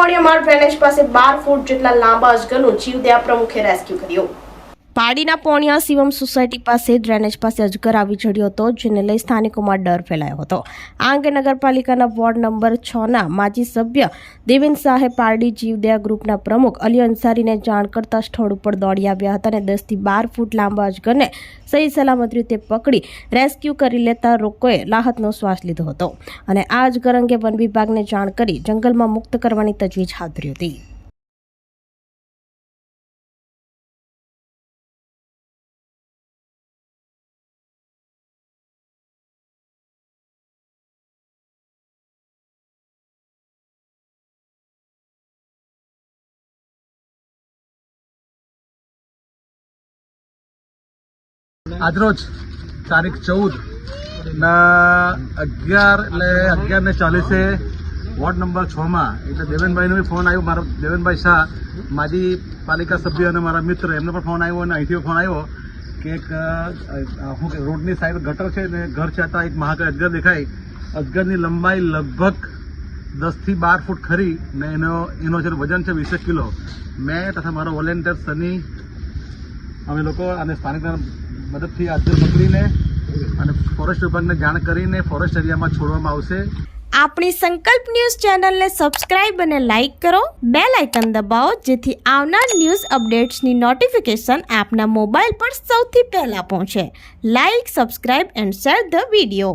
પોણિયામાં drainage પાસે 12 ફૂટ જેટલા લાંબા અજગરનું જીવદયા પ્રમુખે રેસ્ક્યુ કર્યું। પાડીના પોણિયા શિવમ સોસાયટી પાસે ડ્રેનેજ પાસે અજગર આવી ચડ્યો હતો, જેને લઈ સ્થાનિકોમાં ડર ફેલાયો હતો। આ અંગે નગરપાલિકાના વોર્ડ નંબર 6ના માજી સભ્ય દેવેન શાહે પારડી જીવદયા ગ્રુપના પ્રમુખ અલી અંસારીને જાણ કરતા સ્થળ ઉપર દોડી આવ્યા હતા અને 10 થી 12 ફૂટ લાંબા અજગરને સહી સલામત રીતે પકડી રેસ્ક્યુ કરી લેતા લોકોએ રાહતનો શ્વાસ લીધો હતો અને આ અજગર અંગે વન વિભાગને જાણ કરી જંગલમાં મુક્ત કરવાની તજવીજ હાથ ધરી હતી। આજરોજ તારીખ 14 11:40 વોર્ડ નંબર 6માં એટલે દેવેનભાઈનો બી ફોન આવ્યો, મારો દેવેનભાઈ શાહ માજી પાલિકા સભ્ય અને મારા મિત્ર એમનો પણ ફોન આવ્યો અને અહીંથી ફોન આવ્યો કે એક રોડની સાઈડ ગટર છે ને ઘર છે, ત્યાં એક મહાકાય અજગર દેખાય। અજગરની લંબાઈ લગભગ 10 થી 12 ફૂટ ખરી ને એનો છે વજન છે 20 કિલો। મેં તથા મારો વોલેન્ટિયર સની અમે લોકો અને સ્થાનિકના મદદથી અજગર પકડીને અને ફોરેસ્ટ વિભાગને જાણ કરીને ફોરેસ્ટ એરિયામાં છોડવામાં આવશે। આપણી સંકલ્પ ન્યૂઝ ચેનલને સબસ્ક્રાઇબ અને લાઇક કરો, બેલ આઇકન દબાવો જેથી આવનાર ન્યૂઝ અપડેટ્સની નોટિફિકેશન આપના મોબાઈલ પર સૌથી પહેલા પહોંચે। Like, subscribe and share the video.